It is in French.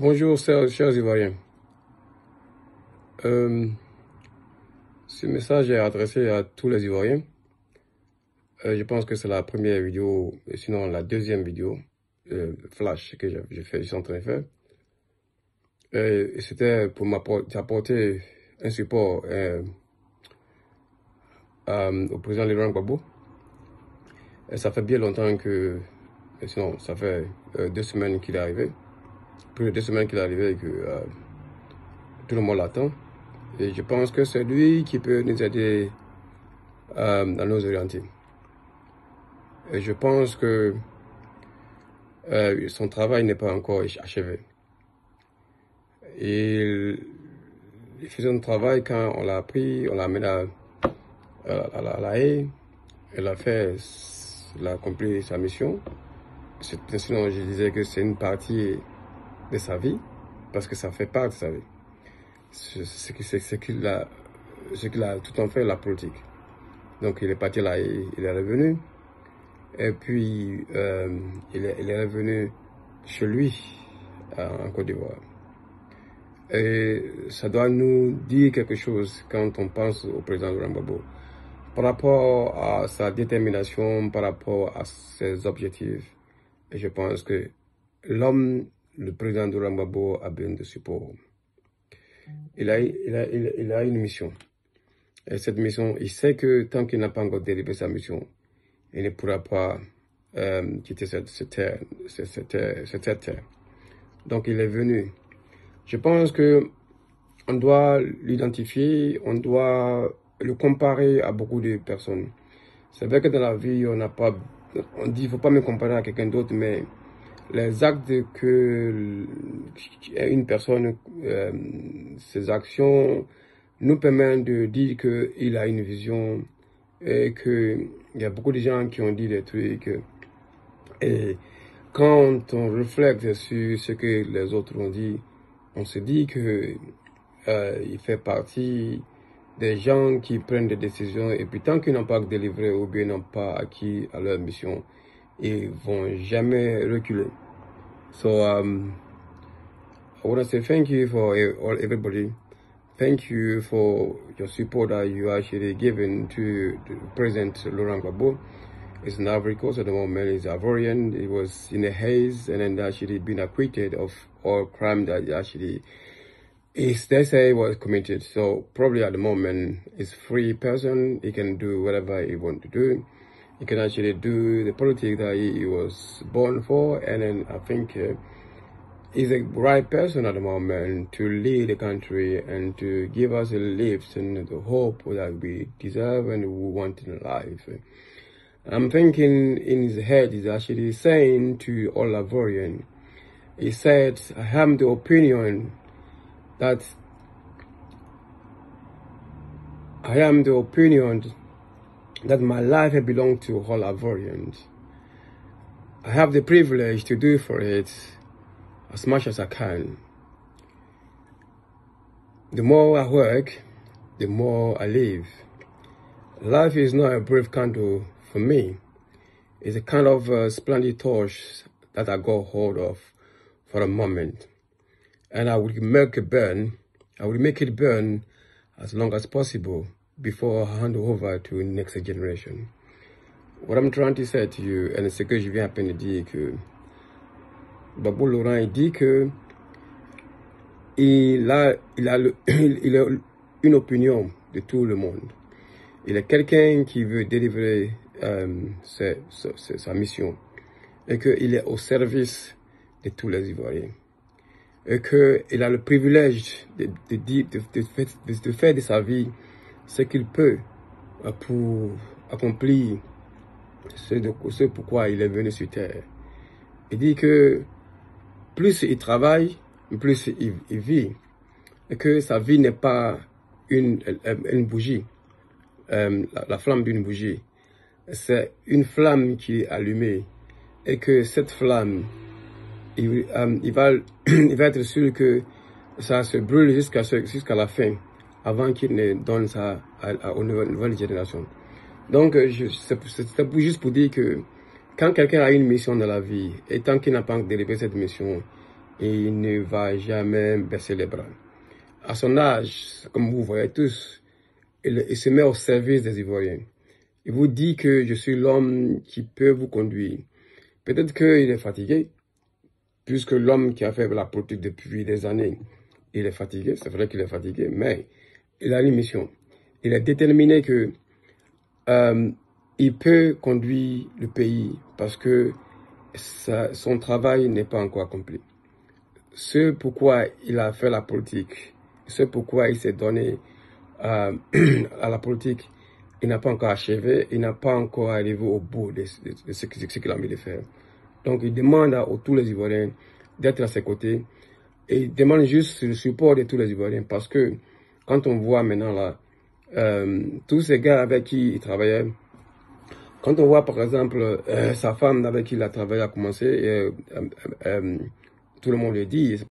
Bonjour, chers Ivoiriens. Ce message est adressé à tous les Ivoiriens. Je pense que c'est la première vidéo, sinon la deuxième vidéo flash que je suis en train de faire. C'était pour apporter un support au président Laurent Gbagbo. Ça fait bien longtemps que, sinon ça fait 2 semaines qu'il est arrivé. Plus de 2 semaines qu'il est arrivé et que tout le monde l'attend. Et je pense que c'est lui qui peut nous aider à nous orienter. Et je pense que son travail n'est pas encore achevé. Et il faisait un travail quand on l'a pris, on l'a amené à La Haye. Elle a accompli sa mission. Sinon, je disais que c'est une partie de sa vie, parce que ça fait part de sa vie. C'est qu'il a tout en fait la politique. Donc il est parti là, il est revenu. Et puis il est revenu chez lui, en Côte d'Ivoire. Et ça doit nous dire quelque chose quand on pense au président Laurent Gbagbo. Par rapport à sa détermination, par rapport à ses objectifs. Et je pense que le président Laurent Gbagbo a besoin de support. Il a une mission. Et cette mission, il sait que tant qu'il n'a pas encore délivré sa mission, il ne pourra pas quitter cette terre. Donc il est venu. Je pense que on doit l'identifier, on doit le comparer à beaucoup de personnes. C'est vrai que dans la vie, on dit, il ne faut pas me comparer à quelqu'un d'autre, mais les actes que une personne, ses actions nous permettent de dire qu'il a une vision et qu'il y a beaucoup de gens qui ont dit des trucs. Et quand on réfléchit sur ce que les autres ont dit, on se dit que il fait partie des gens qui prennent des décisions et puis tant qu'ils n'ont pas délivré ou bien n'ont pas acquis à leur mission, ils vont jamais reculer. So I want to say thank you for everybody. Thank you for your support that you actually given to President Laurent Gbagbo. He's in Ivory Coast at the moment. He's Ivorian. He was in a haze and then actually been acquitted of all crime that they say he was committed. So probably at the moment he's a free person. He can do whatever he wants to do. He can actually do the politics that he was born for, and then I think he's a right person at the moment to lead the country and to give us a lift and the hope that we deserve and we want in life. I'm thinking in his head, he's actually saying to all Ivorians, he said, I have the opinion that my life belongs to all Ivorians. I have the privilege to do for it as much as I can. The more I work, the more I live. Life is not a brief candle for me. It's a kind of splendid torch that I got hold of for a moment. And I will make it burn as long as possible before I hand over to the next generation. What I'm trying to say to you, et ce que je viens à peine de dire, que Gbagbo Laurent dit que il a une opinion de tout le monde. Il est quelqu'un qui veut délivrer sa mission et qu'il est au service de tous les Ivoiriens. Et qu'il a le privilège de faire de sa vie ce qu'il peut pour accomplir ce pourquoi il est venu sur Terre. Il dit que plus il travaille, plus il vit. Et que sa vie n'est pas une bougie, la flamme d'une bougie. C'est une flamme qui est allumée. Et que cette flamme, il va être sûr que ça se brûle jusqu'à la fin, avant qu'il ne donne ça aux nouvelles générations. Donc, c'est juste pour dire que quand quelqu'un a une mission dans la vie, et tant qu'il n'a pas délivré cette mission, et il ne va jamais baisser les bras. À son âge, comme vous voyez tous, il se met au service des Ivoiriens. Il vous dit que je suis l'homme qui peut vous conduire. Peut-être qu'il est fatigué, puisque l'homme qui a fait la politique depuis des années, il est fatigué. C'est vrai qu'il est fatigué, mais il a une mission. Il est déterminé que il peut conduire le pays parce que son travail n'est pas encore accompli. Ce pourquoi il a fait la politique, ce pourquoi il s'est donné à la politique, il n'a pas encore achevé, il n'a pas encore arrivé au bout de ce qu'il a envie de faire. Donc il demande à tous les Ivoiriens d'être à ses côtés et il demande juste le support de tous les Ivoiriens parce que quand on voit maintenant là, tous ces gars avec qui il travaillait, quand on voit par exemple sa femme avec qui il a travaillé a commencé, tout le monde le dit,